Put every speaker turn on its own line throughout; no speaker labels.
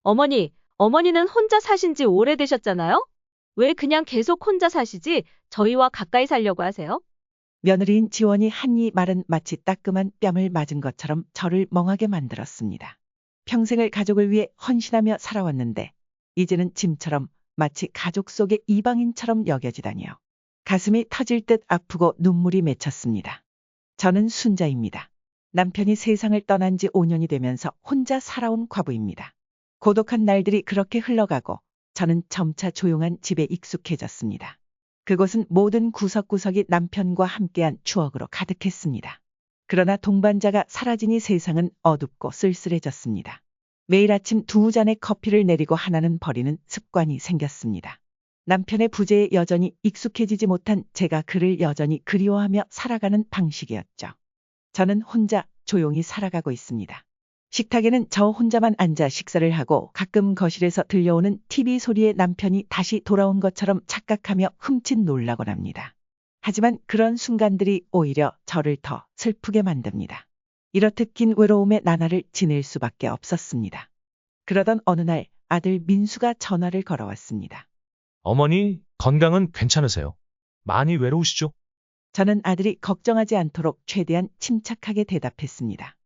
어머니는 혼자 사신 지 오래되셨잖아요? 왜 그냥 계속 혼자 사시지 저희와 가까이 살려고 하세요?
며느리인 지원이 한 이 말은 마치 따끔한 뺨을 맞은 것처럼 저를 멍하게 만들었습니다. 평생을 가족을 위해 헌신하며 살아왔는데 이제는 짐처럼 마치 가족 속의 이방인처럼 여겨지다니요. 가슴이 터질 듯 아프고 눈물이 맺혔습니다. 저는 순자입니다. 남편이 세상을 떠난 지 5년이 되면서 혼자 살아온 과부입니다. 고독한 날들이 그렇게 흘러가고 저는 점차 조용한 집에 익숙해졌습니다. 그곳은 모든 구석구석이 남편과 함께한 추억으로 가득했습니다. 그러나 동반자가 사라지니 세상은 어둡고 쓸쓸해졌습니다. 매일 아침 2잔의 커피를 내리고 하나는 버리는 습관이 생겼습니다. 남편의 부재에 여전히 익숙해지지 못한 제가 그를 여전히 그리워하며 살아가는 방식이었죠. 저는 혼자 조용히 살아가고 있습니다. 식탁에는 저 혼자만 앉아 식사를 하고 가끔 거실에서 들려오는 TV 소리에 남편이 다시 돌아온 것처럼 착각하며 흠칫 놀라곤 합니다. 하지만 그런 순간들이 오히려 저를 더 슬프게 만듭니다. 이렇듯 긴 외로움의 나날을 지낼 수밖에 없었습니다. 그러던 어느 날 아들 민수가 전화를 걸어왔습니다.
어머니, 건강은 괜찮으세요? 많이 외로우시죠?
저는 아들이 걱정하지 않도록 최대한 침착하게 대답했습니다.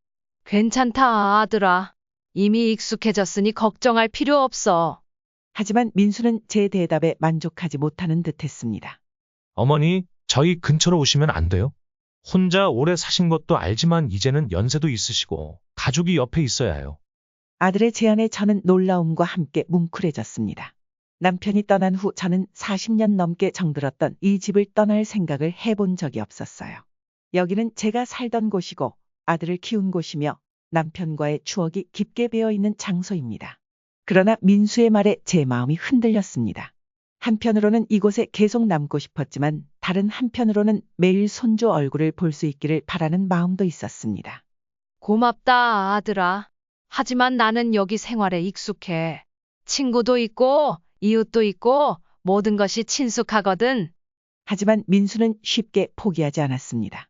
괜찮다, 아들아. 이미 익숙해졌으니 걱정할 필요 없어.
하지만 민수는 제 대답에 만족하지 못하는 듯했습니다.
어머니, 저희 근처로 오시면 안 돼요? 혼자 오래 사신 것도 알지만 이제는 연세도 있으시고 가족이 옆에 있어야 해요.
아들의 제안에 저는 놀라움과 함께 뭉클해졌습니다. 남편이 떠난 후 저는 40년 넘게 정들었던 이 집을 떠날 생각을 해본 적이 없었어요. 여기는 제가 살던 곳이고 아들을 키운 곳이며 남편과의 추억이 깊게 배어있는 장소입니다. 그러나 민수의 말에 제 마음이 흔들렸습니다. 한편으로는 이곳에 계속 남고 싶었지만 다른 한편으로는 매일 손주 얼굴을 볼 수 있기를 바라는 마음도 있었습니다.
고맙다, 아들아. 하지만 나는 여기 생활에 익숙해. 친구도 있고, 이웃도 있고, 모든 것이 친숙하거든.
하지만 민수는 쉽게 포기하지 않았습니다.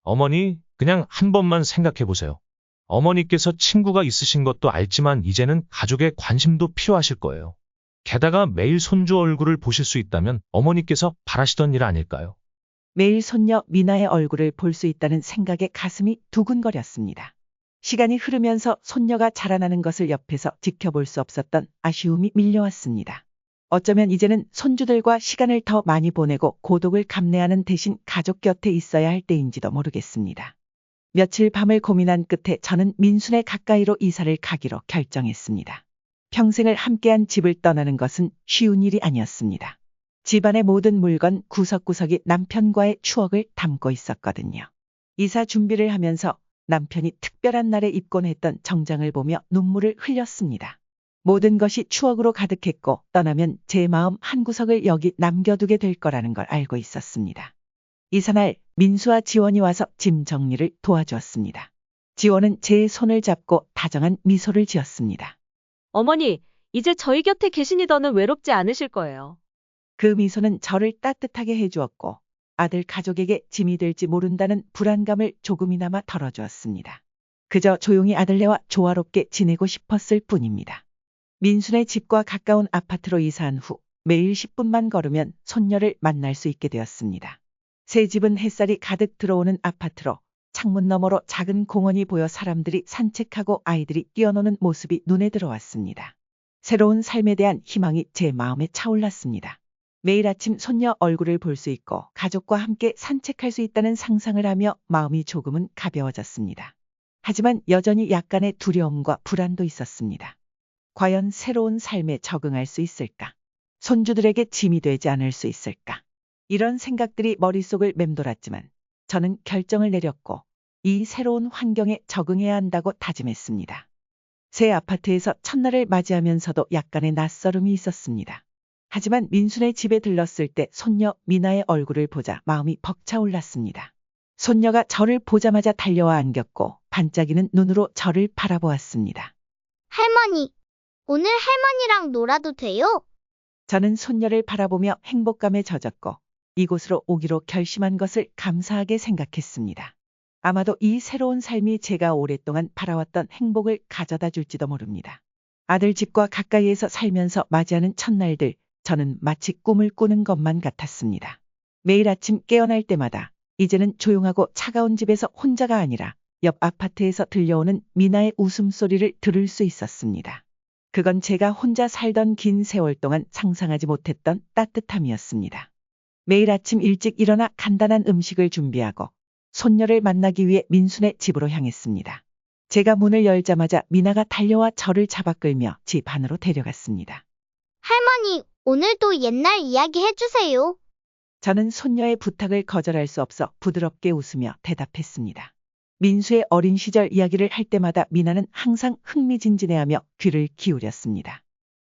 어머니, 그냥 한 번만 생각해 보세요. 어머니께서 친구가 있으신 것도 알지만 이제는 가족의 관심도 필요하실 거예요. 게다가 매일 손주 얼굴을 보실 수 있다면 어머니께서 바라시던 일 아닐까요?
매일 손녀 미나의 얼굴을 볼 수 있다는 생각에 가슴이 두근거렸습니다. 시간이 흐르면서 손녀가 자라나는 것을 옆에서 지켜볼 수 없었던 아쉬움이 밀려왔습니다. 어쩌면 이제는 손주들과 시간을 더 많이 보내고 고독을 감내하는 대신 가족 곁에 있어야 할 때인지도 모르겠습니다. 며칠 밤을 고민한 끝에 저는 민순의 가까이로 이사를 가기로 결정했습니다. 평생을 함께한 집을 떠나는 것은 쉬운 일이 아니었습니다. 집안의 모든 물건 구석구석이 남편과의 추억을 담고 있었거든요. 이사 준비를 하면서 남편이 특별한 날에 입곤 했던 정장을 보며 눈물을 흘렸습니다. 모든 것이 추억으로 가득했고 떠나면 제 마음 한구석을 여기 남겨두게 될 거라는 걸 알고 있었습니다. 이사날 민수와 지원이 와서 짐 정리를 도와주었습니다. 지원은 제 손을 잡고 다정한 미소를 지었습니다.
어머니, 이제 저희 곁에 계시니 더는 외롭지 않으실 거예요.
그 미소는 저를 따뜻하게 해주었고 아들 가족에게 짐이 될지 모른다는 불안감을 조금이나마 덜어주었습니다. 그저 조용히 아들네와 조화롭게 지내고 싶었을 뿐입니다. 민순의 집과 가까운 아파트로 이사한 후 매일 10분만 걸으면 손녀를 만날 수 있게 되었습니다. 새 집은 햇살이 가득 들어오는 아파트로 창문 너머로 작은 공원이 보여 사람들이 산책하고 아이들이 뛰어노는 모습이 눈에 들어왔습니다. 새로운 삶에 대한 희망이 제 마음에 차올랐습니다. 매일 아침 손녀 얼굴을 볼 수 있고 가족과 함께 산책할 수 있다는 상상을 하며 마음이 조금은 가벼워졌습니다. 하지만 여전히 약간의 두려움과 불안도 있었습니다. 과연 새로운 삶에 적응할 수 있을까? 손주들에게 짐이 되지 않을 수 있을까? 이런 생각들이 머릿속을 맴돌았지만 저는 결정을 내렸고 이 새로운 환경에 적응해야 한다고 다짐했습니다. 새 아파트에서 첫날을 맞이하면서도 약간의 낯설음이 있었습니다. 하지만 민순의 집에 들렀을 때 손녀 미나의 얼굴을 보자 마음이 벅차올랐습니다. 손녀가 저를 보자마자 달려와 안겼고 반짝이는 눈으로 저를 바라보았습니다.
할머니, 오늘 할머니랑 놀아도 돼요?
저는 손녀를 바라보며 행복감에 젖었고 이곳으로 오기로 결심한 것을 감사하게 생각했습니다. 아마도 이 새로운 삶이 제가 오랫동안 바라왔던 행복을 가져다 줄지도 모릅니다. 아들 집과 가까이에서 살면서 맞이하는 첫날들, 저는 마치 꿈을 꾸는 것만 같았습니다. 매일 아침 깨어날 때마다 이제는 조용하고 차가운 집에서 혼자가 아니라 옆 아파트에서 들려오는 미나의 웃음소리를 들을 수 있었습니다. 그건 제가 혼자 살던 긴 세월 동안 상상하지 못했던 따뜻함이었습니다. 매일 아침 일찍 일어나 간단한 음식을 준비하고 손녀를 만나기 위해 민수네 집으로 향했습니다. 제가 문을 열자마자 미나가 달려와 저를 잡아 끌며 집 안으로 데려갔습니다.
할머니, 오늘도 옛날 이야기 해주세요.
저는 손녀의 부탁을 거절할 수 없어 부드럽게 웃으며 대답했습니다. 민수의 어린 시절 이야기를 할 때마다 미나는 항상 흥미진진해하며 귀를 기울였습니다.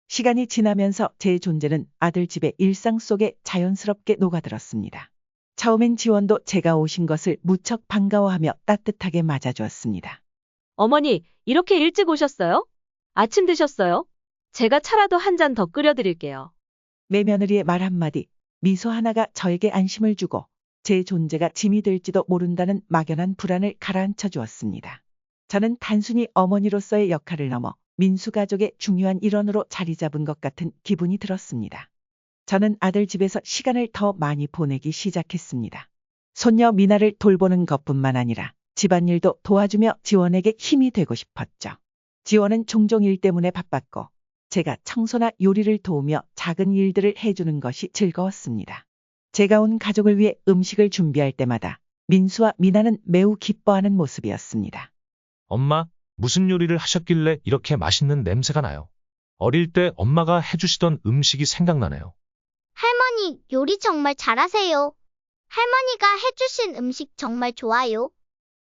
시간이 지나면서 제 존재는 아들 집의 일상 속에 자연스럽게 녹아들었습니다. 처음엔 지원도 제가 오신 것을 무척 반가워하며 따뜻하게 맞아주었습니다.
어머니, 이렇게 일찍 오셨어요? 아침 드셨어요? 제가 차라도 한 잔 더 끓여드릴게요.
맏며느리의 말 한마디, 미소 하나가 저에게 안심을 주고 제 존재가 짐이 될지도 모른다는 막연한 불안을 가라앉혀 주었습니다. 저는 단순히 어머니로서의 역할을 넘어 민수 가족의 중요한 일원으로 자리 잡은 것 같은 기분이 들었습니다. 저는 아들 집에서 시간을 더 많이 보내기 시작했습니다. 손녀 미나를 돌보는 것뿐만 아니라 집안일도 도와주며 지원에게 힘이 되고 싶었죠. 지원은 종종 일 때문에 바빴고 제가 청소나 요리를 도우며 작은 일들을 해주는 것이 즐거웠습니다. 제가 온 가족을 위해 음식을 준비할 때마다 민수와 미나는 매우 기뻐하는 모습이었습니다.
엄마, 무슨 요리를 하셨길래 이렇게 맛있는 냄새가 나요? 어릴 때 엄마가 해주시던 음식이 생각나네요.
할머니, 요리 정말 잘하세요. 할머니가 해주신 음식 정말 좋아요.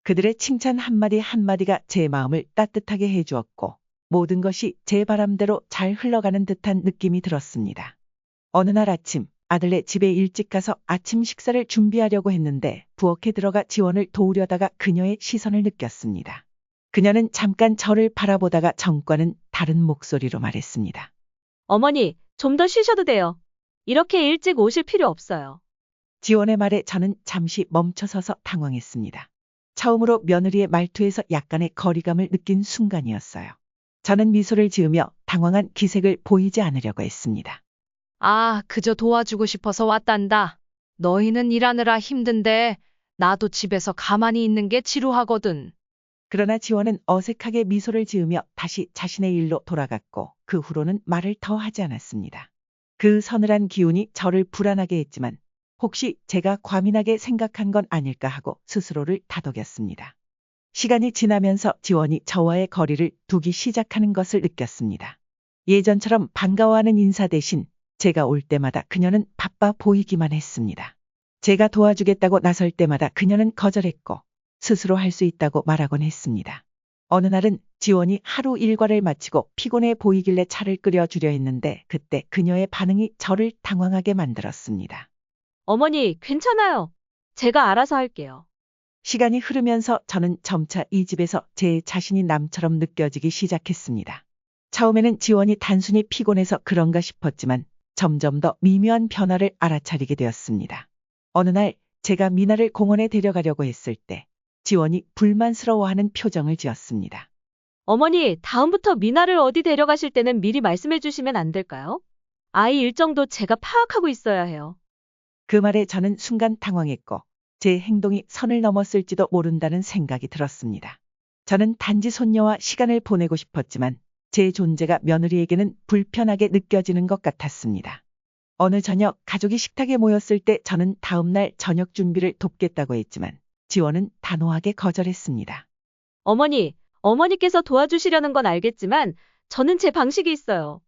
그들의 칭찬 한마디 한마디가 제 마음을 따뜻하게 해주었고 모든 것이 제 바람대로 잘 흘러가는 듯한 느낌이 들었습니다. 어느 날 아침 아들네 집에 일찍 가서 아침 식사를 준비하려고 했는데 부엌에 들어가 지원을 도우려다가 그녀의 시선을 느꼈습니다. 그녀는 잠깐 저를 바라보다가 전과는 다른 목소리로 말했습니다.
어머니, 좀 더 쉬셔도 돼요. 이렇게 일찍 오실 필요 없어요.
지원의 말에 저는 잠시 멈춰서서 당황했습니다. 처음으로 며느리의 말투에서 약간의 거리감을 느낀 순간이었어요. 저는 미소를 지으며 당황한 기색을 보이지 않으려고 했습니다.
아, 그저 도와주고 싶어서 왔단다. 너희는 일하느라 힘든데 나도 집에서 가만히 있는 게 지루하거든.
그러나 지원은 어색하게 미소를 지으며 다시 자신의 일로 돌아갔고 그 후로는 말을 더 하지 않았습니다. 그 서늘한 기운이 저를 불안하게 했지만 혹시 제가 과민하게 생각한 건 아닐까 하고 스스로를 다독였습니다. 시간이 지나면서 지원이 저와의 거리를 두기 시작하는 것을 느꼈습니다. 예전처럼 반가워하는 인사 대신 제가 올 때마다 그녀는 바빠 보이기만 했습니다. 제가 도와주겠다고 나설 때마다 그녀는 거절했고 스스로 할 수 있다고 말하곤 했습니다. 어느 날은 지원이 하루 일과를 마치고 피곤해 보이길래 차를 끓여주려 했는데 그때 그녀의 반응이 저를 당황하게 만들었습니다.
어머니, 괜찮아요. 제가 알아서 할게요.
시간이 흐르면서 저는 점차 이 집에서 제 자신이 남처럼 느껴지기 시작했습니다. 처음에는 지원이 단순히 피곤해서 그런가 싶었지만 점점 더 미묘한 변화를 알아차리게 되었습니다. 어느 날 제가 미나를 공원에 데려가려고 했을 때 지원이 불만스러워하는 표정을 지었습니다.
어머니, 다음부터 미나를 어디 데려가실 때는 미리 말씀해 주시면 안 될까요? 아이 일정도 제가 파악하고 있어야 해요.
그 말에 저는 순간 당황했고 제 행동이 선을 넘었을지도 모른다는 생각이 들었습니다. 저는 단지 손녀와 시간을 보내고 싶었지만 제 존재가 며느리에게는 불편하게 느껴지는 것 같았습니다. 어느 저녁 가족이 식탁에 모였을 때 저는 다음 날 저녁 준비를 돕겠다고 했지만 지원은 단호하게 거절했습니다.
어머니께서 도와주시려는 건 알겠지만 저는 제 방식이 있어요.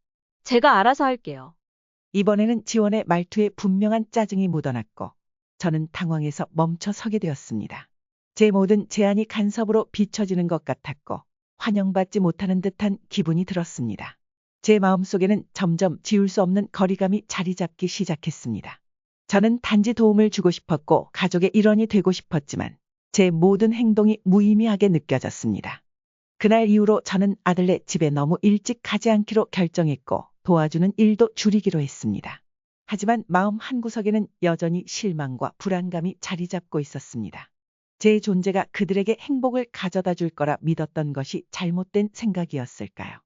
제가 알아서 할게요.
이번에는 지원의 말투에 분명한 짜증이 묻어났고 저는 당황해서 멈춰 서게 되었습니다. 제 모든 제안이 간섭으로 비춰지는 것 같았고 환영받지 못하는 듯한 기분이 들었습니다. 제 마음속에는 점점 지울 수 없는 거리감이 자리 잡기 시작했습니다. 저는 단지 도움을 주고 싶었고 가족의 일원이 되고 싶었지만 제 모든 행동이 무의미하게 느껴졌습니다. 그날 이후로 저는 아들네 집에 너무 일찍 가지 않기로 결정했고 도와주는 일도 줄이기로 했습니다. 하지만 마음 한구석에는 여전히 실망과 불안감이 자리 잡고 있었습니다. 제 존재가 그들에게 행복을 가져다 줄 거라 믿었던 것이 잘못된 생각이었을까요?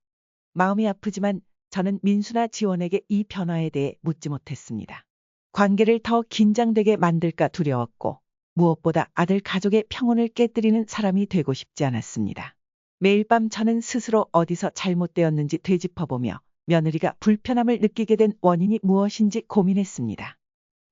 마음이 아프지만 저는 민수나 지원에게 이 변화에 대해 묻지 못했습니다. 관계를 더 긴장되게 만들까 두려웠고 무엇보다 아들 가족의 평온을 깨뜨리는 사람이 되고 싶지 않았습니다. 매일 밤 저는 스스로 어디서 잘못되었는지 되짚어보며 며느리가 불편함을 느끼게 된 원인이 무엇인지 고민했습니다.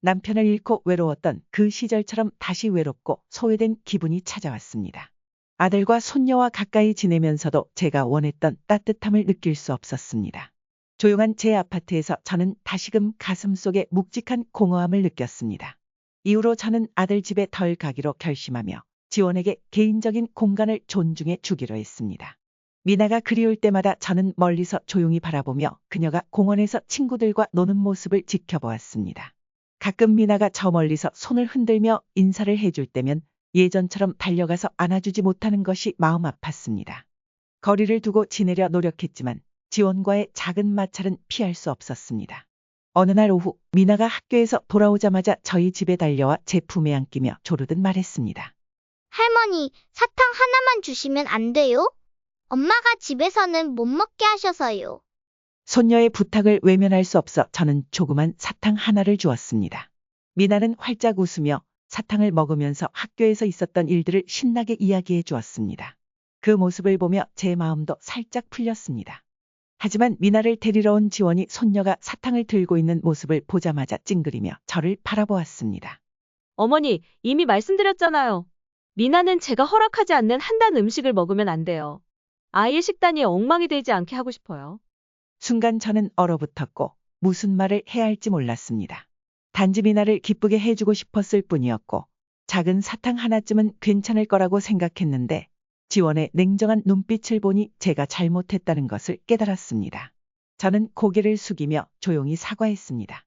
남편을 잃고 외로웠던 그 시절처럼 다시 외롭고 소외된 기분이 찾아왔습니다. 아들과 손녀와 가까이 지내면서도 제가 원했던 따뜻함을 느낄 수 없었습니다. 조용한 제 아파트에서 저는 다시금 가슴속에 묵직한 공허함을 느꼈습니다. 이후로 저는 아들 집에 덜 가기로 결심하며 지원에게 개인적인 공간을 존중해 주기로 했습니다. 미나가 그리울 때마다 저는 멀리서 조용히 바라보며 그녀가 공원에서 친구들과 노는 모습을 지켜보았습니다. 가끔 미나가 저 멀리서 손을 흔들며 인사를 해줄 때면 예전처럼 달려가서 안아주지 못하는 것이 마음 아팠습니다. 거리를 두고 지내려 노력했지만 지원과의 작은 마찰은 피할 수 없었습니다. 어느 날 오후 미나가 학교에서 돌아오자마자 저희 집에 달려와 제 품에 안기며 조르듯 말했습니다.
할머니, 사탕 하나만 주시면 안 돼요? 엄마가 집에서는 못 먹게 하셔서요.
손녀의 부탁을 외면할 수 없어 저는 조그만 사탕 하나를 주었습니다. 미나는 활짝 웃으며 사탕을 먹으면서 학교에서 있었던 일들을 신나게 이야기해 주었습니다. 그 모습을 보며 제 마음도 살짝 풀렸습니다. 하지만 미나를 데리러 온 지원이 손녀가 사탕을 들고 있는 모습을 보자마자 찡그리며 저를 바라보았습니다.
어머니, 이미 말씀드렸잖아요. 미나는 제가 허락하지 않는 한단 음식을 먹으면 안 돼요. 아이의 식단이 엉망이 되지 않게 하고 싶어요.
순간 저는 얼어붙었고 무슨 말을 해야 할지 몰랐습니다. 단지 미나를 기쁘게 해주고 싶었을 뿐이었고 작은 사탕 하나쯤은 괜찮을 거라고 생각했는데 지원의 냉정한 눈빛을 보니 제가 잘못했다는 것을 깨달았습니다. 저는 고개를 숙이며 조용히 사과했습니다.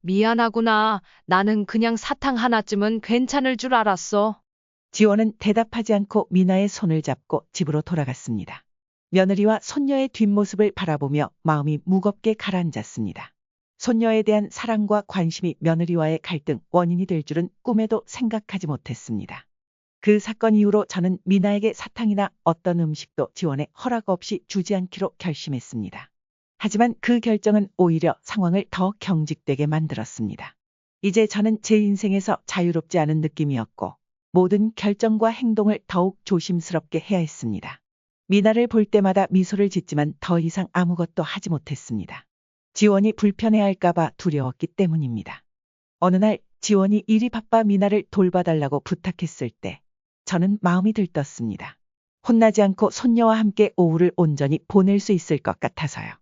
미안하구나. 나는 그냥 사탕 하나쯤은 괜찮을 줄 알았어.
지원은 대답하지 않고 미나의 손을 잡고 집으로 돌아갔습니다. 며느리와 손녀의 뒷모습을 바라보며 마음이 무겁게 가라앉았습니다. 손녀에 대한 사랑과 관심이 며느리와의 갈등 원인이 될 줄은 꿈에도 생각하지 못했습니다. 그 사건 이후로 저는 미나에게 사탕이나 어떤 음식도 지원에 허락 없이 주지 않기로 결심했습니다. 하지만 그 결정은 오히려 상황을 더 경직되게 만들었습니다. 이제 저는 제 인생에서 자유롭지 않은 느낌이었고 모든 결정과 행동을 더욱 조심스럽게 해야 했습니다. 미나를 볼 때마다 미소를 짓지만 더 이상 아무것도 하지 못했습니다. 지원이 불편해할까봐 두려웠기 때문입니다. 어느 날 지원이 일이 바빠 미나를 돌봐달라고 부탁했을 때 저는 마음이 들떴습니다. 혼나지 않고 손녀와 함께 오후를 온전히 보낼 수 있을 것 같아서요.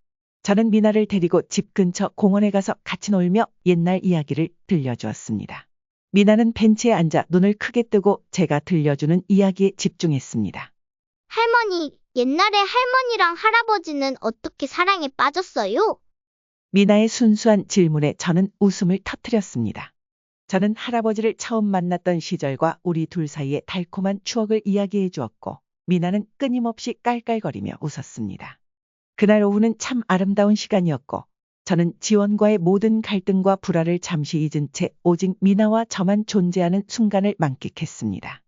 저는 미나를 데리고 집 근처 공원에 가서 같이 놀며 옛날 이야기를 들려주었습니다. 미나는 벤치에 앉아 눈을 크게 뜨고 제가 들려주는 이야기에 집중했습니다.
할머니, 옛날에 할머니랑 할아버지는 어떻게 사랑에 빠졌어요?
미나의 순수한 질문에 저는 웃음을 터뜨렸습니다. 저는 할아버지를 처음 만났던 시절과 우리 둘 사이의 달콤한 추억을 이야기해 주었고 미나는 끊임없이 깔깔거리며 웃었습니다. 그날 오후는 참 아름다운 시간이었고 저는 지원과의 모든 갈등과 불화를 잠시 잊은 채 오직 미나와 저만 존재하는 순간을 만끽했습니다.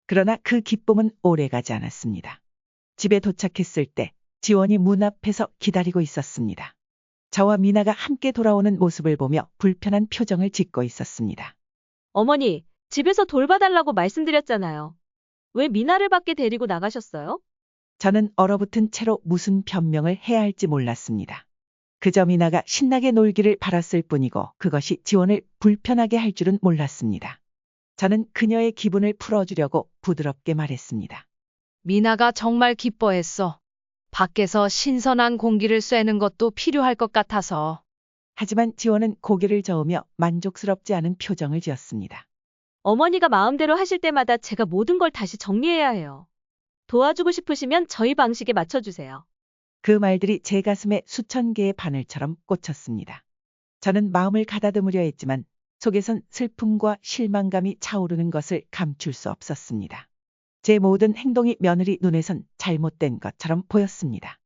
그러나 그 기쁨은 오래가지 않았습니다. 집에 도착했을 때 지원이 문 앞에서 기다리고 있었습니다. 저와 미나가 함께 돌아오는 모습을 보며 불편한 표정을 짓고 있었습니다.
어머니, 집에서 돌봐달라고 말씀드렸잖아요. 왜 미나를 밖에 데리고 나가셨어요?
저는 얼어붙은 채로 무슨 변명을 해야 할지 몰랐습니다. 그저 미나가 신나게 놀기를 바랐을 뿐이고 그것이 지원을 불편하게 할 줄은 몰랐습니다. 저는 그녀의 기분을 풀어주려고 부드럽게 말했습니다.
미나가 정말 기뻐했어. 밖에서 신선한 공기를 쐬는 것도 필요할 것 같아서.
하지만 지원은 고개를 저으며 만족스럽지 않은 표정을 지었습니다.
어머니가 마음대로 하실 때마다 제가 모든 걸 다시 정리해야 해요. 도와주고 싶으시면 저희 방식에 맞춰주세요.
그 말들이 제 가슴에 수천 개의 바늘처럼 꽂혔습니다. 저는 마음을 가다듬으려 했지만 속에선 슬픔과 실망감이 차오르는 것을 감출 수 없었습니다. 제 모든 행동이 며느리 눈에선 잘못된 것처럼 보였습니다.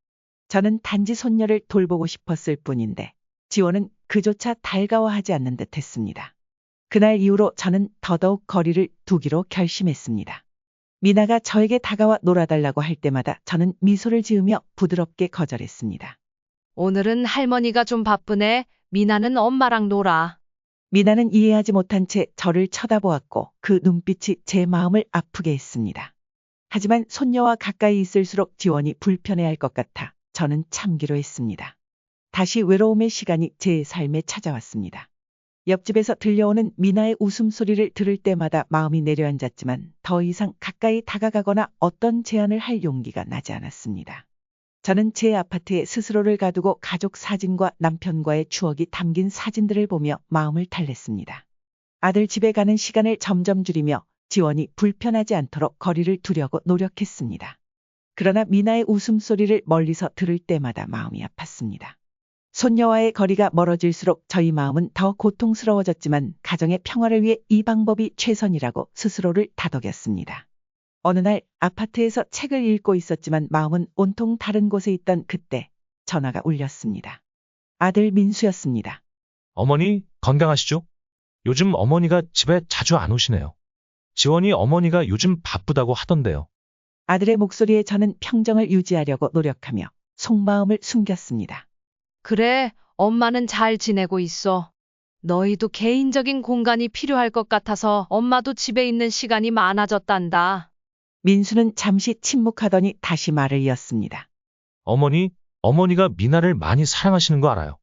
저는 단지 손녀를 돌보고 싶었을 뿐인데 지원은 그조차 달가워하지 않는 듯 했습니다. 그날 이후로 저는 더더욱 거리를 두기로 결심했습니다. 미나가 저에게 다가와 놀아달라고 할 때마다 저는 미소를 지으며 부드럽게 거절했습니다.
오늘은 할머니가 좀 바쁘네. 미나는 엄마랑 놀아.
미나는 이해하지 못한 채 저를 쳐다보았고 그 눈빛이 제 마음을 아프게 했습니다. 하지만 손녀와 가까이 있을수록 지원이 불편해할 것 같아 저는 참기로 했습니다. 다시 외로움의 시간이 제 삶에 찾아왔습니다. 옆집에서 들려오는 미나의 웃음소리를 들을 때마다 마음이 내려앉았지만 더 이상 가까이 다가가거나 어떤 제안을 할 용기가 나지 않았습니다. 저는 제 아파트에 스스로를 가두고 가족 사진과 남편과의 추억이 담긴 사진들을 보며 마음을 달랬습니다. 아들 집에 가는 시간을 점점 줄이며 지원이 불편하지 않도록 거리를 두려고 노력했습니다. 그러나 미나의 웃음소리를 멀리서 들을 때마다 마음이 아팠습니다. 손녀와의 거리가 멀어질수록 저희 마음은 더 고통스러워졌지만 가정의 평화를 위해 이 방법이 최선이라고 스스로를 다독였습니다. 어느 날 아파트에서 책을 읽고 있었지만 마음은 온통 다른 곳에 있던 그때 전화가 울렸습니다. 아들 민수였습니다.
어머니, 건강하시죠? 요즘 어머니가 집에 자주 안 오시네요. 지원이 어머니가 요즘 바쁘다고 하던데요.
아들의 목소리에 저는 평정을 유지하려고 노력하며 속마음을 숨겼습니다.
그래, 엄마는 잘 지내고 있어. 너희도 개인적인 공간이 필요할 것 같아서 엄마도 집에 있는 시간이 많아졌단다.
민수는 잠시 침묵하더니 다시 말을 이었습니다.
어머니가 미나를 많이 사랑하시는 거 알아요.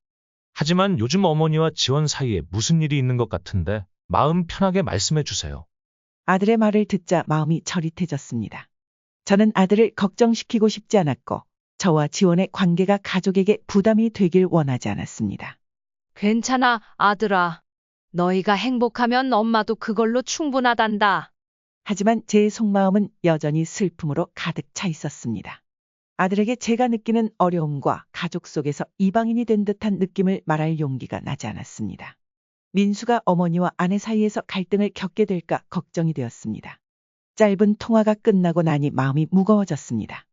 하지만 요즘 어머니와 지원 사이에 무슨 일이 있는 것 같은데 마음 편하게 말씀해 주세요.
아들의 말을 듣자 마음이 저릿해졌습니다. 저는 아들을 걱정시키고 싶지 않았고 저와 지원의 관계가 가족에게 부담이 되길 원하지 않았습니다.
괜찮아, 아들아. 너희가 행복하면 엄마도 그걸로 충분하단다.
하지만 제 속마음은 여전히 슬픔으로 가득 차 있었습니다. 아들에게 제가 느끼는 어려움과 가족 속에서 이방인이 된 듯한 느낌을 말할 용기가 나지 않았습니다. 민수가 어머니와 아내 사이에서 갈등을 겪게 될까 걱정이 되었습니다. 짧은 통화가 끝나고 나니 마음이 무거워졌습니다.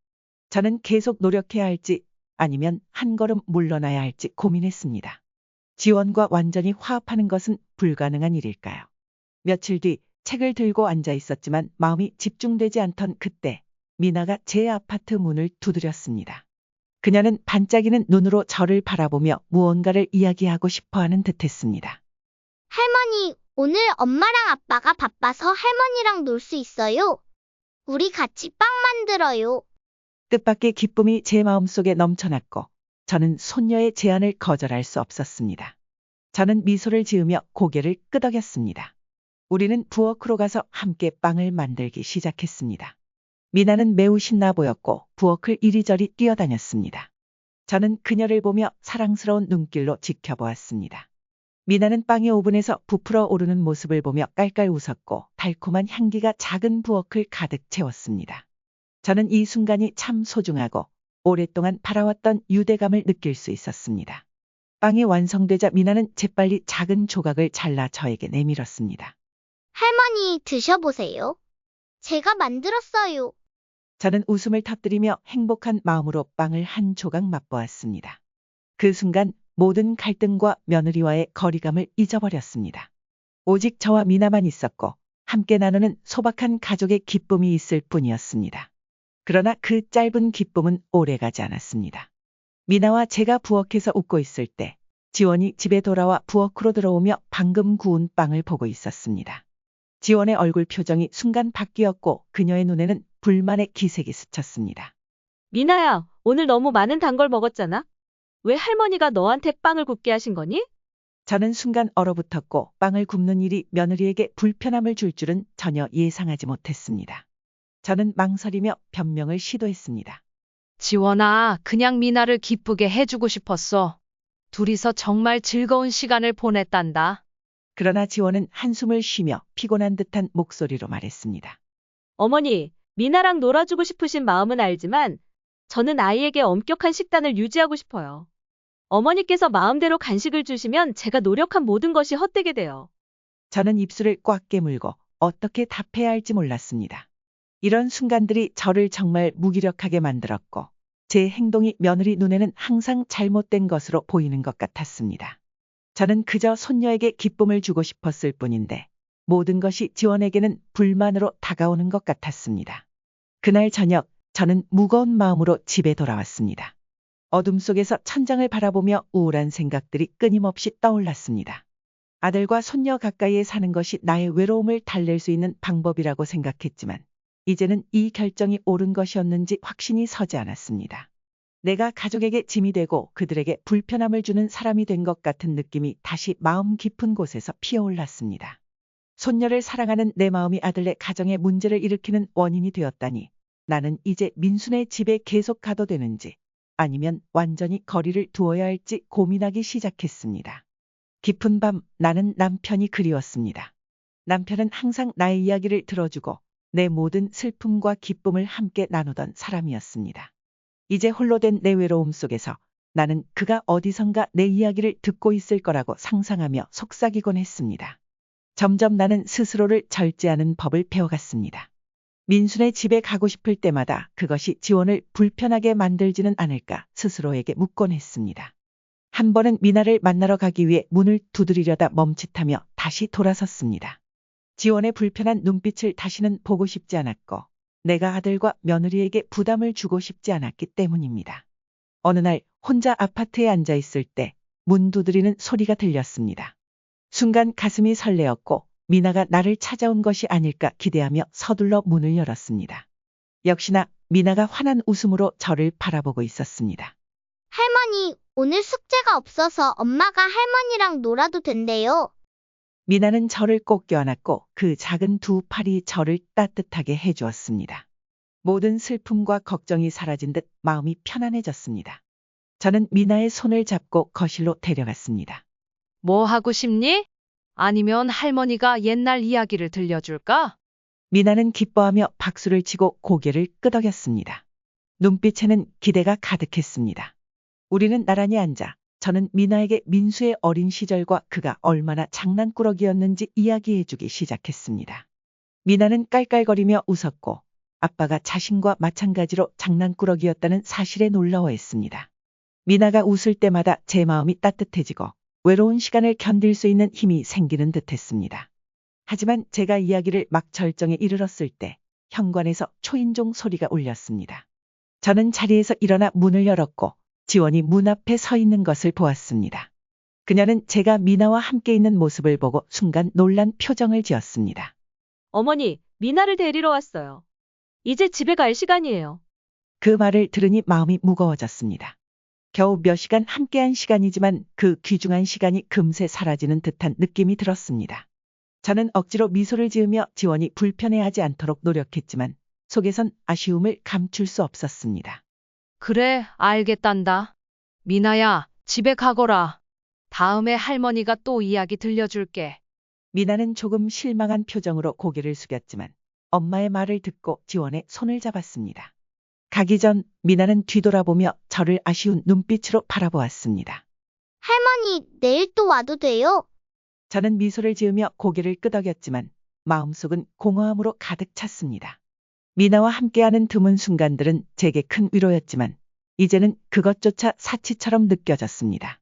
저는 계속 노력해야 할지 아니면 한 걸음 물러나야 할지 고민했습니다. 지원과 완전히 화합하는 것은 불가능한 일일까요? 며칠 뒤 책을 들고 앉아 있었지만 마음이 집중되지 않던 그때 미나가 제 아파트 문을 두드렸습니다. 그녀는 반짝이는 눈으로 저를 바라보며 무언가를 이야기하고 싶어하는 듯했습니다.
할머니, 오늘 엄마랑 아빠가 바빠서 할머니랑 놀 수 있어요? 우리 같이 빵 만들어요.
뜻밖의 기쁨이 제 마음속에 넘쳐났고 저는 손녀의 제안을 거절할 수 없었습니다. 저는 미소를 지으며 고개를 끄덕였습니다. 우리는 부엌으로 가서 함께 빵을 만들기 시작했습니다. 미나는 매우 신나 보였고 부엌을 이리저리 뛰어다녔습니다. 저는 그녀를 보며 사랑스러운 눈길로 지켜보았습니다. 미나는 빵이 오븐에서 부풀어 오르는 모습을 보며 깔깔 웃었고 달콤한 향기가 작은 부엌을 가득 채웠습니다. 저는 이 순간이 참 소중하고 오랫동안 바라왔던 유대감을 느낄 수 있었습니다. 빵이 완성되자 미나는 재빨리 작은 조각을 잘라 저에게 내밀었습니다.
할머니, 드셔보세요. 제가 만들었어요.
저는 웃음을 터뜨리며 행복한 마음으로 빵을 한 조각 맛보았습니다. 그 순간 모든 갈등과 며느리와의 거리감을 잊어버렸습니다. 오직 저와 미나만 있었고 함께 나누는 소박한 가족의 기쁨이 있을 뿐이었습니다. 그러나 그 짧은 기쁨은 오래가지 않았습니다. 미나와 제가 부엌에서 웃고 있을 때 지원이 집에 돌아와 부엌으로 들어오며 방금 구운 빵을 보고 있었습니다. 지원의 얼굴 표정이 순간 바뀌었고 그녀의 눈에는 불만의 기색이 스쳤습니다.
미나야, 오늘 너무 많은 단 걸 먹었잖아? 왜 할머니가 너한테 빵을 굽게 하신 거니?
저는 순간 얼어붙었고 빵을 굽는 일이 며느리에게 불편함을 줄 줄은 전혀 예상하지 못했습니다. 저는 망설이며 변명을 시도했습니다.
지원아, 그냥 미나를 기쁘게 해주고 싶었어. 둘이서 정말 즐거운 시간을 보냈단다.
그러나 지원은 한숨을 쉬며 피곤한 듯한 목소리로 말했습니다.
어머니, 미나랑 놀아주고 싶으신 마음은 알지만 저는 아이에게 엄격한 식단을 유지하고 싶어요. 어머니께서 마음대로 간식을 주시면 제가 노력한 모든 것이 헛되게 돼요.
저는 입술을 꽉 깨물고 어떻게 답해야 할지 몰랐습니다. 이런 순간들이 저를 정말 무기력하게 만들었고 제 행동이 며느리 눈에는 항상 잘못된 것으로 보이는 것 같았습니다. 저는 그저 손녀에게 기쁨을 주고 싶었을 뿐인데 모든 것이 지원에게는 불만으로 다가오는 것 같았습니다. 그날 저녁 저는 무거운 마음으로 집에 돌아왔습니다. 어둠 속에서 천장을 바라보며 우울한 생각들이 끊임없이 떠올랐습니다. 아들과 손녀 가까이에 사는 것이 나의 외로움을 달랠 수 있는 방법이라고 생각했지만 이제는 이 결정이 옳은 것이었는지 확신이 서지 않았습니다. 내가 가족에게 짐이 되고 그들에게 불편함을 주는 사람이 된 것 같은 느낌이 다시 마음 깊은 곳에서 피어올랐습니다. 손녀를 사랑하는 내 마음이 아들네 가정에 문제를 일으키는 원인이 되었다니 나는 이제 민수네 집에 계속 가도 되는지 아니면 완전히 거리를 두어야 할지 고민하기 시작했습니다. 깊은 밤 나는 남편이 그리웠습니다. 남편은 항상 나의 이야기를 들어주고 내 모든 슬픔과 기쁨을 함께 나누던 사람이었습니다. 이제 홀로 된 내 외로움 속에서 나는 그가 어디선가 내 이야기를 듣고 있을 거라고 상상하며 속삭이곤 했습니다. 점점 나는 스스로를 절제하는 법을 배워갔습니다. 민수네 집에 가고 싶을 때마다 그것이 지원을 불편하게 만들지는 않을까 스스로에게 묻곤 했습니다. 한 번은 미나를 만나러 가기 위해 문을 두드리려다 멈칫하며 다시 돌아섰습니다. 지원의 불편한 눈빛을 다시는 보고 싶지 않았고 내가 아들과 며느리에게 부담을 주고 싶지 않았기 때문입니다. 어느 날 혼자 아파트에 앉아 있을 때 문 두드리는 소리가 들렸습니다. 순간 가슴이 설레었고 미나가 나를 찾아온 것이 아닐까 기대하며 서둘러 문을 열었습니다. 역시나 미나가 환한 웃음으로 저를 바라보고 있었습니다.
할머니, 오늘 숙제가 없어서 엄마가 할머니랑 놀아도 된대요.
미나는 저를 꼭 껴안았고 그 작은 두 팔이 저를 따뜻하게 해주었습니다. 모든 슬픔과 걱정이 사라진 듯 마음이 편안해졌습니다. 저는 미나의 손을 잡고 거실로 데려갔습니다.
뭐 하고 싶니? 아니면 할머니가 옛날 이야기를 들려줄까?
미나는 기뻐하며 박수를 치고 고개를 끄덕였습니다. 눈빛에는 기대가 가득했습니다. 우리는 나란히 앉아 저는 미나에게 민수의 어린 시절과 그가 얼마나 장난꾸러기였는지 이야기해주기 시작했습니다. 미나는 깔깔거리며 웃었고 아빠가 자신과 마찬가지로 장난꾸러기였다는 사실에 놀라워했습니다. 미나가 웃을 때마다 제 마음이 따뜻해지고 외로운 시간을 견딜 수 있는 힘이 생기는 듯했습니다. 하지만 제가 이야기를 막 절정에 이르렀을 때 현관에서 초인종 소리가 울렸습니다. 저는 자리에서 일어나 문을 열었고 지원이 문 앞에 서 있는 것을 보았습니다. 그녀는 제가 미나와 함께 있는 모습을 보고 순간 놀란 표정을 지었습니다.
어머니, 미나를 데리러 왔어요. 이제 집에 갈 시간이에요.
그 말을 들으니 마음이 무거워졌습니다. 겨우 몇 시간 함께한 시간이지만 그 귀중한 시간이 금세 사라지는 듯한 느낌이 들었습니다. 저는 억지로 미소를 지으며 지원이 불편해하지 않도록 노력했지만 속에선 아쉬움을 감출 수 없었습니다.
그래, 알겠단다. 미나야, 집에 가거라. 다음에 할머니가 또 이야기 들려줄게.
미나는 조금 실망한 표정으로 고개를 숙였지만 엄마의 말을 듣고 지원의 손을 잡았습니다. 가기 전 미나는 뒤돌아보며 저를 아쉬운 눈빛으로 바라보았습니다.
할머니, 내일 또 와도 돼요?
저는 미소를 지으며 고개를 끄덕였지만 마음속은 공허함으로 가득 찼습니다. 미나와 함께하는 드문 순간들은 제게 큰 위로였지만 이제는 그것조차 사치처럼 느껴졌습니다.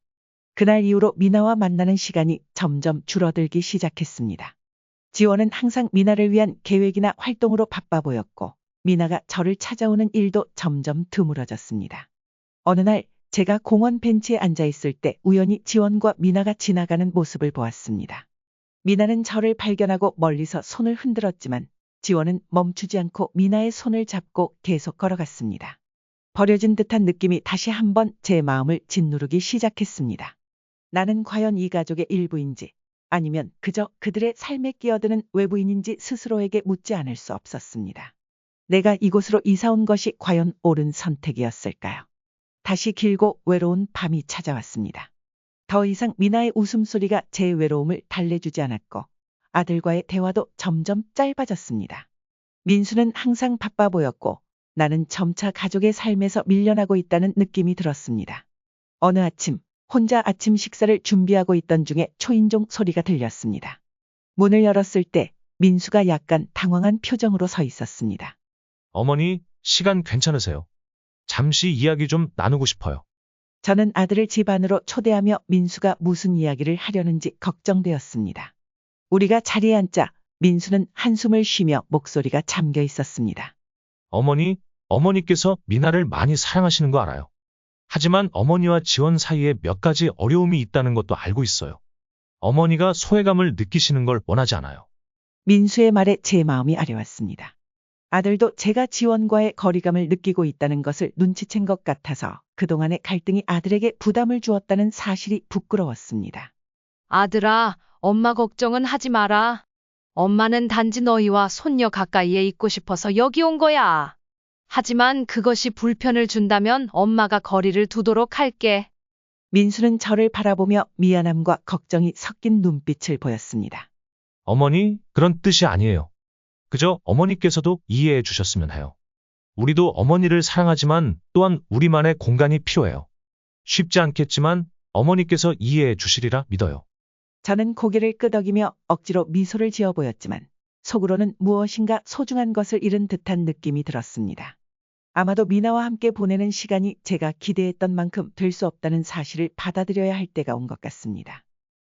그날 이후로 미나와 만나는 시간이 점점 줄어들기 시작했습니다. 지원은 항상 미나를 위한 계획이나 활동으로 바빠 보였고 미나가 저를 찾아오는 일도 점점 드물어졌습니다. 어느 날 제가 공원 벤치에 앉아 있을 때 우연히 지원과 미나가 지나가는 모습을 보았습니다. 미나는 저를 발견하고 멀리서 손을 흔들었지만 지원은 멈추지 않고 미나의 손을 잡고 계속 걸어갔습니다. 버려진 듯한 느낌이 다시 한번 제 마음을 짓누르기 시작했습니다. 나는 과연 이 가족의 일부인지 아니면 그저 그들의 삶에 끼어드는 외부인인지 스스로에게 묻지 않을 수 없었습니다. 내가 이곳으로 이사 온 것이 과연 옳은 선택이었을까요? 다시 길고 외로운 밤이 찾아왔습니다. 더 이상 미나의 웃음소리가 제 외로움을 달래주지 않았고 아들과의 대화도 점점 짧아졌습니다. 민수는 항상 바빠 보였고 나는 점차 가족의 삶에서 밀려나고 있다는 느낌이 들었습니다. 어느 아침 혼자 아침 식사를 준비하고 있던 중에 초인종 소리가 들렸습니다. 문을 열었을 때 민수가 약간 당황한 표정으로 서 있었습니다.
어머니, 시간 괜찮으세요? 잠시 이야기 좀 나누고 싶어요.
저는 아들을 집 안으로 초대하며 민수가 무슨 이야기를 하려는지 걱정되었습니다. 우리가 자리에 앉자 민수는 한숨을 쉬며 목소리가 잠겨 있었습니다.
어머니께서 미나를 많이 사랑하시는 거 알아요. 하지만 어머니와 지원 사이에 몇 가지 어려움이 있다는 것도 알고 있어요. 어머니가 소외감을 느끼시는 걸 원하지 않아요.
민수의 말에 제 마음이 아려왔습니다. 아들도 제가 지원과의 거리감을 느끼고 있다는 것을 눈치챈 것 같아서 그동안의 갈등이 아들에게 부담을 주었다는 사실이 부끄러웠습니다.
아들아, 엄마 걱정은 하지 마라. 엄마는 단지 너희와 손녀 가까이에 있고 싶어서 여기 온 거야. 하지만 그것이 불편을 준다면 엄마가 거리를 두도록 할게.
민수는 저를 바라보며 미안함과 걱정이 섞인 눈빛을 보였습니다.
어머니, 그런 뜻이 아니에요. 그저 어머니께서도 이해해 주셨으면 해요. 우리도 어머니를 사랑하지만 또한 우리만의 공간이 필요해요. 쉽지 않겠지만 어머니께서 이해해 주시리라 믿어요.
저는 고개를 끄덕이며 억지로 미소를 지어 보였지만 속으로는 무엇인가 소중한 것을 잃은 듯한 느낌이 들었습니다. 아마도 미나와 함께 보내는 시간이 제가 기대했던 만큼 될 수 없다는 사실을 받아들여야 할 때가 온 것 같습니다.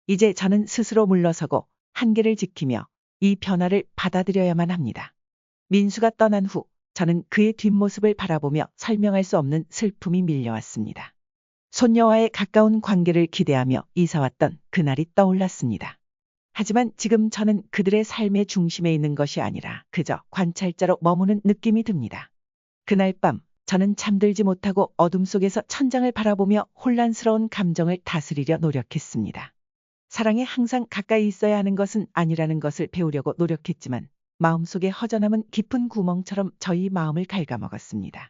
이제 저는 스스로 물러서고 한계를 지키며 이 변화를 받아들여야만 합니다. 민수가 떠난 후 저는 그의 뒷모습을 바라보며 설명할 수 없는 슬픔이 밀려왔습니다. 손녀와의 가까운 관계를 기대하며 이사왔던 그날이 떠올랐습니다. 하지만 지금 저는 그들의 삶의 중심에 있는 것이 아니라 그저 관찰자로 머무는 느낌이 듭니다. 그날 밤 저는 잠들지 못하고 어둠 속에서 천장을 바라보며 혼란스러운 감정을 다스리려 노력했습니다. 사랑에 항상 가까이 있어야 하는 것은 아니라는 것을 배우려고 노력했지만 마음속에 허전함은 깊은 구멍처럼 저희 마음을 갉아먹었습니다.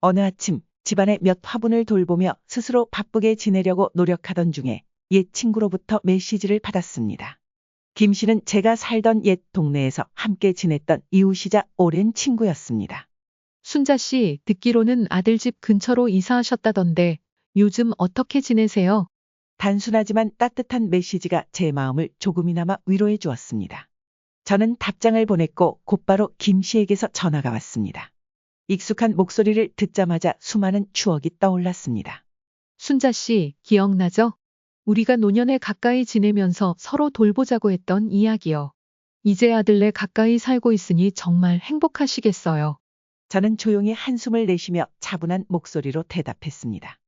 어느 아침 집안의 몇 화분을 돌보며 스스로 바쁘게 지내려고 노력하던 중에 옛 친구로부터 메시지를 받았습니다. 김 씨는 제가 살던 옛 동네에서 함께 지냈던 이웃이자 오랜 친구였습니다.
순자 씨, 듣기로는 아들 집 근처로 이사하셨다던데 요즘 어떻게 지내세요?
단순하지만 따뜻한 메시지가 제 마음을 조금이나마 위로해 주었습니다. 저는 답장을 보냈고 곧바로 김 씨에게서 전화가 왔습니다. 익숙한 목소리를 듣자마자 수많은 추억이 떠올랐습니다.
순자 씨, 기억나죠? 우리가 노년에 가까이 지내면서 서로 돌보자고 했던 이야기요. 이제 아들네 가까이 살고 있으니 정말 행복하시겠어요.
저는 조용히 한숨을 내쉬며 차분한 목소리로 대답했습니다.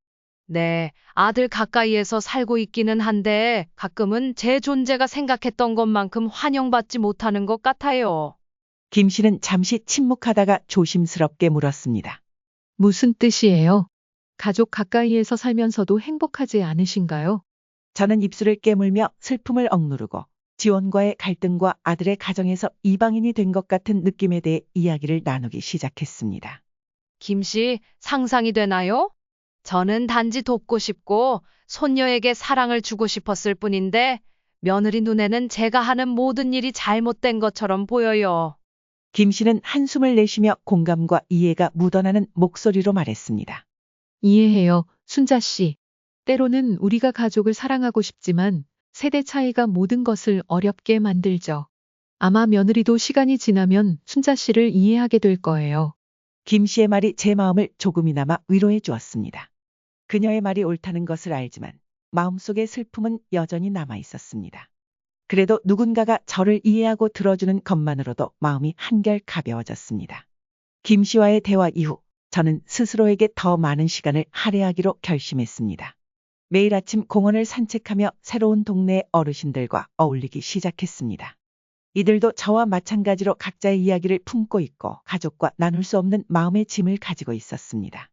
네, 아들 가까이에서 살고 있기는 한데 가끔은 제 존재가 생각했던 것만큼 환영받지 못하는 것 같아요.
김 씨는 잠시 침묵하다가 조심스럽게 물었습니다.
무슨 뜻이에요? 가족 가까이에서 살면서도 행복하지 않으신가요?
저는 입술을 깨물며 슬픔을 억누르고 지원과의 갈등과 아들의 가정에서 이방인이 된 것 같은 느낌에 대해 이야기를 나누기 시작했습니다.
김 씨, 상상이 되나요? 저는 단지 돕고 싶고 손녀에게 사랑을 주고 싶었을 뿐인데 며느리 눈에는 제가 하는 모든 일이 잘못된 것처럼 보여요.
김 씨는 한숨을 내쉬며 공감과 이해가 묻어나는 목소리로 말했습니다.
이해해요, 순자 씨. 때로는 우리가 가족을 사랑하고 싶지만 세대 차이가 모든 것을 어렵게 만들죠. 아마 며느리도 시간이 지나면 순자 씨를 이해하게 될 거예요.
김 씨의 말이 제 마음을 조금이나마 위로해 주었습니다. 그녀의 말이 옳다는 것을 알지만 마음속의 슬픔은 여전히 남아 있었습니다. 그래도 누군가가 저를 이해하고 들어주는 것만으로도 마음이 한결 가벼워졌습니다. 김 씨와의 대화 이후 저는 스스로에게 더 많은 시간을 할애하기로 결심했습니다. 매일 아침 공원을 산책하며 새로운 동네의 어르신들과 어울리기 시작했습니다. 이들도 저와 마찬가지로 각자의 이야기를 품고 있고 가족과 나눌 수 없는 마음의 짐을 가지고 있었습니다.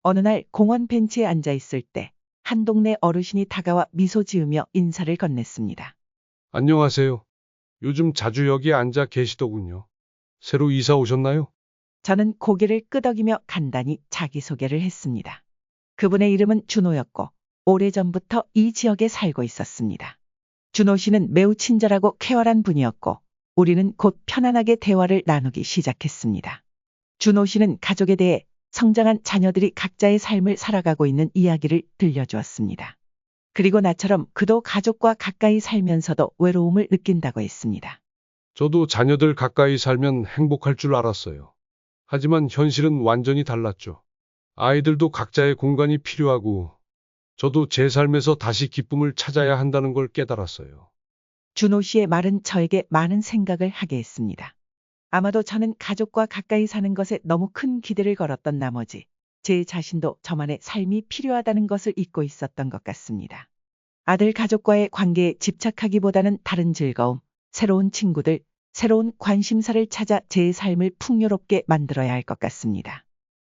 어느 날 공원 벤치에 앉아 있을 때 한 동네 어르신이 다가와 미소 지으며 인사를 건넸습니다.
안녕하세요. 요즘 자주 여기 앉아 계시더군요. 새로 이사 오셨나요?
저는 고개를 끄덕이며 간단히 자기소개를 했습니다. 그분의 이름은 준호였고 오래전부터 이 지역에 살고 있었습니다. 준호 씨는 매우 친절하고 쾌활한 분이었고 우리는 곧 편안하게 대화를 나누기 시작했습니다. 준호 씨는 가족에 대해 성장한 자녀들이 각자의 삶을 살아가고 있는 이야기를 들려주었습니다. 그리고 나처럼 그도 가족과 가까이 살면서도 외로움을 느낀다고 했습니다.
저도 자녀들 가까이 살면 행복할 줄 알았어요. 하지만 현실은 완전히 달랐죠. 아이들도 각자의 공간이 필요하고 저도 제 삶에서 다시 기쁨을 찾아야 한다는 걸 깨달았어요.
준호 씨의 말은 저에게 많은 생각을 하게 했습니다. 아마도 저는 가족과 가까이 사는 것에 너무 큰 기대를 걸었던 나머지 제 자신도 저만의 삶이 필요하다는 것을 잊고 있었던 것 같습니다. 아들 가족과의 관계에 집착하기보다는 다른 즐거움, 새로운 친구들, 새로운 관심사를 찾아 제 삶을 풍요롭게 만들어야 할 것 같습니다.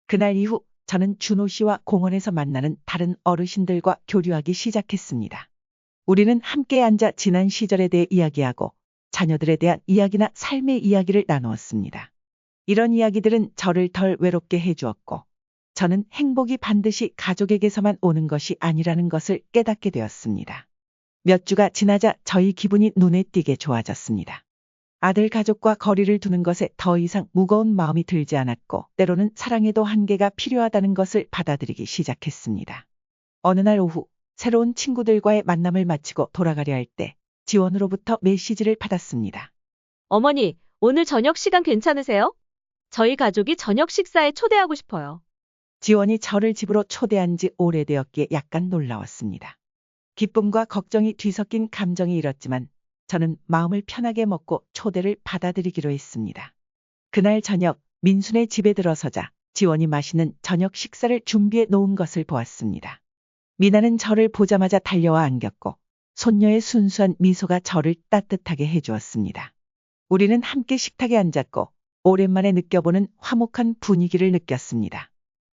그날 이후 저는 준호 씨와 공원에서 만나는 다른 어르신들과 교류하기 시작했습니다. 우리는 함께 앉아 지난 시절에 대해 이야기하고 자녀들에 대한 이야기나 삶의 이야기를 나누었습니다. 이런 이야기들은 저를 덜 외롭게 해주었고 저는 행복이 반드시 가족에게서만 오는 것이 아니라는 것을 깨닫게 되었습니다. 몇 주가 지나자 저희 기분이 눈에 띄게 좋아졌습니다. 아들 가족과 거리를 두는 것에 더 이상 무거운 마음이 들지 않았고 때로는 사랑에도 한계가 필요하다는 것을 받아들이기 시작했습니다. 어느 날 오후 새로운 친구들과의 만남을 마치고 돌아가려 할 때 지원으로부터 메시지를 받았습니다.
어머니, 오늘 저녁 시간 괜찮으세요? 저희 가족이 저녁 식사에 초대하고 싶어요.
지원이 저를 집으로 초대한 지 오래되었기에 약간 놀라웠습니다. 기쁨과 걱정이 뒤섞인 감정이 일었지만 저는 마음을 편하게 먹고 초대를 받아들이기로 했습니다. 그날 저녁 민순의 집에 들어서자 지원이 맛있는 저녁 식사를 준비해 놓은 것을 보았습니다. 미나는 저를 보자마자 달려와 안겼고 손녀의 순수한 미소가 저를 따뜻하게 해주었습니다. 우리는 함께 식탁에 앉았고 오랜만에 느껴보는 화목한 분위기를 느꼈습니다.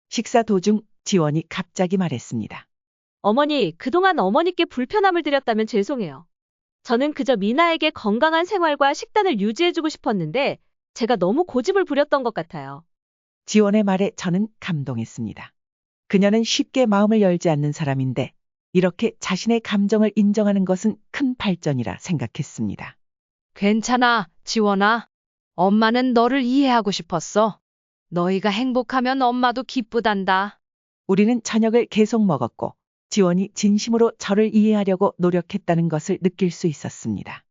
식사 도중 지원이 갑자기 말했습니다.
어머니, 그동안 어머니께 불편함을 드렸다면 죄송해요. 저는 그저 미나에게 건강한 생활과 식단을 유지해주고 싶었는데 제가 너무 고집을 부렸던 것 같아요.
지원의 말에 저는 감동했습니다. 그녀는 쉽게 마음을 열지 않는 사람인데 이렇게 자신의 감정을 인정하는 것은 큰 발전이라 생각했습니다.
괜찮아, 지원아. 엄마는 너를 이해하고 싶었어. 너희가 행복하면 엄마도 기쁘단다.
우리는 저녁을 계속 먹었고 지원이 진심으로 저를 이해하려고 노력했다는 것을 느낄 수 있었습니다.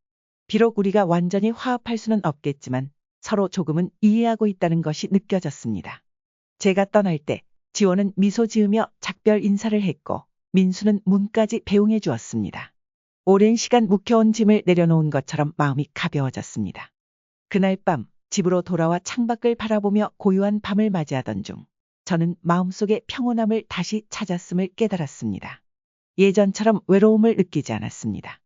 비록 우리가 완전히 화합할 수는 없겠지만 서로 조금은 이해하고 있다는 것이 느껴졌습니다. 제가 떠날 때 지원은 미소 지으며 작별 인사를 했고 민수는 문까지 배웅해 주었습니다. 오랜 시간 묵혀온 짐을 내려놓은 것처럼 마음이 가벼워졌습니다. 그날 밤 집으로 돌아와 창밖을 바라보며 고요한 밤을 맞이하던 중 저는 마음속의 평온함을 다시 찾았음을 깨달았습니다. 예전처럼 외로움을 느끼지 않았습니다.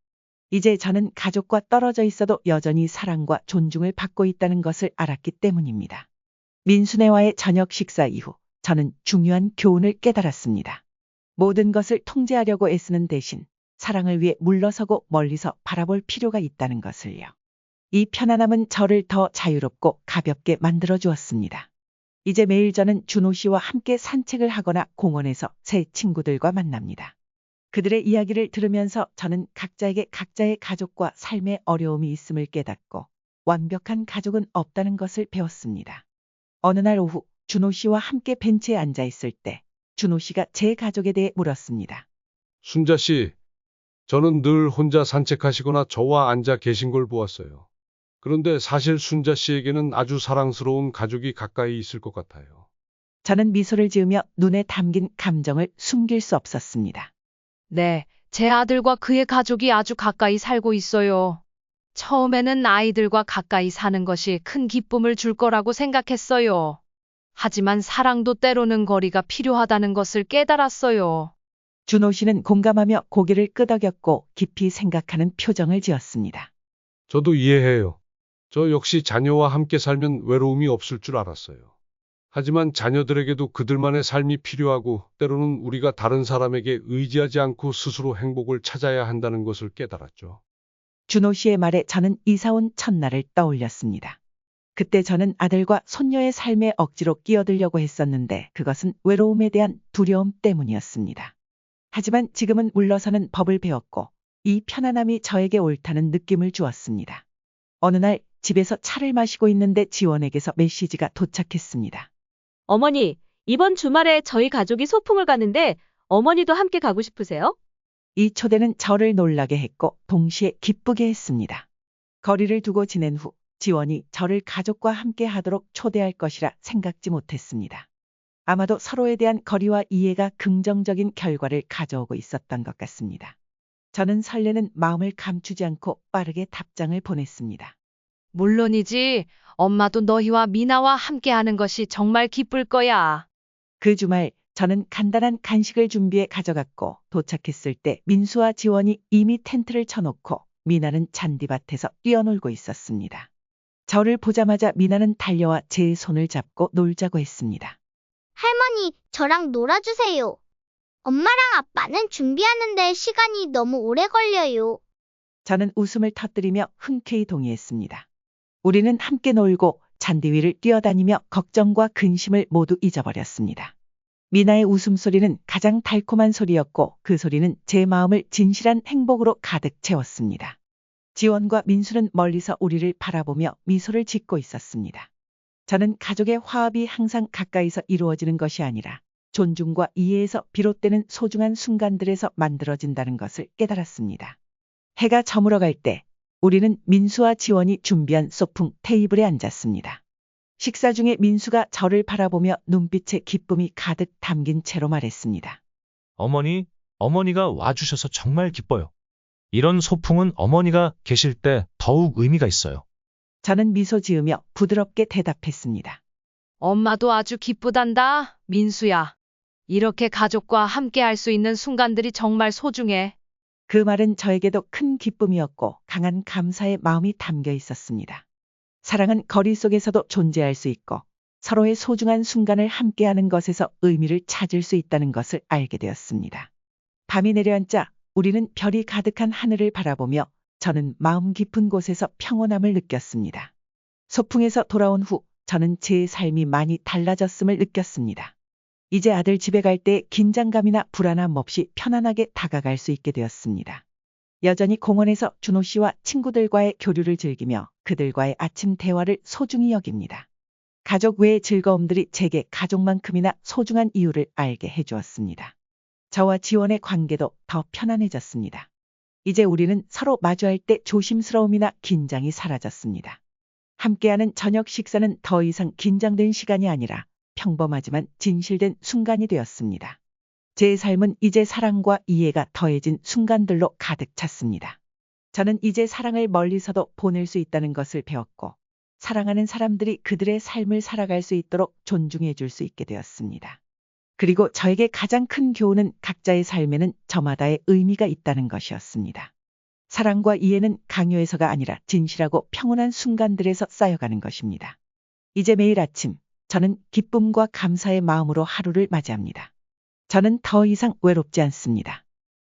이제 저는 가족과 떨어져 있어도 여전히 사랑과 존중을 받고 있다는 것을 알았기 때문입니다. 민순애와의 저녁 식사 이후 저는 중요한 교훈을 깨달았습니다. 모든 것을 통제하려고 애쓰는 대신 사랑을 위해 물러서고 멀리서 바라볼 필요가 있다는 것을요. 이 편안함은 저를 더 자유롭고 가볍게 만들어 주었습니다. 이제 매일 저는 준호 씨와 함께 산책을 하거나 공원에서 새 친구들과 만납니다. 그들의 이야기를 들으면서 저는 각자에게 각자의 가족과 삶의 어려움이 있음을 깨닫고 완벽한 가족은 없다는 것을 배웠습니다. 어느 날 오후 준호 씨와 함께 벤치에 앉아 있을 때 준호 씨가 제 가족에 대해 물었습니다.
순자 씨, 저는 늘 혼자 산책하시거나 저와 앉아 계신 걸 보았어요. 그런데 사실 순자 씨에게는 아주 사랑스러운 가족이 가까이 있을 것 같아요.
저는 미소를 지으며 눈에 담긴 감정을 숨길 수 없었습니다.
네, 제 아들과 그의 가족이 아주 가까이 살고 있어요. 처음에는 아이들과 가까이 사는 것이 큰 기쁨을 줄 거라고 생각했어요. 하지만 사랑도 때로는 거리가 필요하다는 것을 깨달았어요.
준호 씨는 공감하며 고개를 끄덕였고 깊이 생각하는 표정을 지었습니다.
저도 이해해요. 저 역시 자녀와 함께 살면 외로움이 없을 줄 알았어요. 하지만 자녀들에게도 그들만의 삶이 필요하고 때로는 우리가 다른 사람에게 의지하지 않고 스스로 행복을 찾아야 한다는 것을 깨달았죠.
준호 씨의 말에 저는 이사 온 첫날을 떠올렸습니다. 그때 저는 아들과 손녀의 삶에 억지로 끼어들려고 했었는데 그것은 외로움에 대한 두려움 때문이었습니다. 하지만 지금은 물러서는 법을 배웠고 이 편안함이 저에게 옳다는 느낌을 주었습니다. 어느 날 집에서 차를 마시고 있는데 지원에게서 메시지가 도착했습니다.
어머니, 이번 주말에 저희 가족이 소풍을 가는데 어머니도 함께 가고 싶으세요?
이 초대는 저를 놀라게 했고 동시에 기쁘게 했습니다. 거리를 두고 지낸 후 지원이 저를 가족과 함께 하도록 초대할 것이라 생각지 못했습니다. 아마도 서로에 대한 거리와 이해가 긍정적인 결과를 가져오고 있었던 것 같습니다. 저는 설레는 마음을 감추지 않고 빠르게 답장을 보냈습니다.
물론이지. 엄마도 너희와 미나와 함께하는 것이 정말 기쁠 거야.
그 주말 저는 간단한 간식을 준비해 가져갔고 도착했을 때 민수와 지원이 이미 텐트를 쳐놓고 미나는 잔디밭에서 뛰어놀고 있었습니다. 저를 보자마자 미나는 달려와 제 손을 잡고 놀자고 했습니다.
할머니, 저랑 놀아주세요. 엄마랑 아빠는 준비하는데 시간이 너무 오래 걸려요.
저는 웃음을 터뜨리며 흔쾌히 동의했습니다. 우리는 함께 놀고 잔디 위를 뛰어다니며 걱정과 근심을 모두 잊어버렸습니다. 미나의 웃음소리는 가장 달콤한 소리였고 그 소리는 제 마음을 진실한 행복으로 가득 채웠습니다. 지원과 민수는 멀리서 우리를 바라보며 미소를 짓고 있었습니다. 저는 가족의 화합이 항상 가까이서 이루어지는 것이 아니라 존중과 이해에서 비롯되는 소중한 순간들에서 만들어진다는 것을 깨달았습니다. 해가 저물어 갈 때 우리는 민수와 지원이 준비한 소풍 테이블에 앉았습니다. 식사 중에 민수가 저를 바라보며 눈빛에 기쁨이 가득 담긴 채로 말했습니다.
어머니가 와주셔서 정말 기뻐요. 이런 소풍은 어머니가 계실 때 더욱 의미가 있어요.
저는 미소 지으며 부드럽게 대답했습니다.
엄마도 아주 기쁘단다, 민수야. 이렇게 가족과 함께 할 수 있는 순간들이 정말 소중해.
그 말은 저에게도 큰 기쁨이었고 강한 감사의 마음이 담겨 있었습니다. 사랑은 거리 속에서도 존재할 수 있고 서로의 소중한 순간을 함께하는 것에서 의미를 찾을 수 있다는 것을 알게 되었습니다. 밤이 내려앉자 우리는 별이 가득한 하늘을 바라보며 저는 마음 깊은 곳에서 평온함을 느꼈습니다. 소풍에서 돌아온 후 저는 제 삶이 많이 달라졌음을 느꼈습니다. 이제 아들 집에 갈 때 긴장감이나 불안함 없이 편안하게 다가갈 수 있게 되었습니다. 여전히 공원에서 준호 씨와 친구들과의 교류를 즐기며 그들과의 아침 대화를 소중히 여깁니다. 가족 외의 즐거움들이 제게 가족만큼이나 소중한 이유를 알게 해주었습니다. 저와 지원의 관계도 더 편안해졌습니다. 이제 우리는 서로 마주할 때 조심스러움이나 긴장이 사라졌습니다. 함께하는 저녁 식사는 더 이상 긴장된 시간이 아니라 평범하지만 진실된 순간이 되었습니다. 제 삶은 이제 사랑과 이해가 더해진 순간들로 가득 찼습니다. 저는 이제 사랑을 멀리서도 보낼 수 있다는 것을 배웠고 사랑하는 사람들이 그들의 삶을 살아갈 수 있도록 존중해 줄 수 있게 되었습니다. 그리고 저에게 가장 큰 교훈은 각자의 삶에는 저마다의 의미가 있다는 것이었습니다. 사랑과 이해는 강요에서가 아니라 진실하고 평온한 순간들에서 쌓여가는 것입니다. 이제 매일 아침 저는 기쁨과 감사의 마음으로 하루를 맞이합니다. 저는 더 이상 외롭지 않습니다.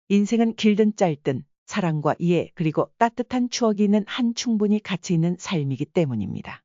인생은 길든 짧든 사랑과 이해 그리고 따뜻한 추억이 있는 한 충분히 가치 있는 삶이기 때문입니다.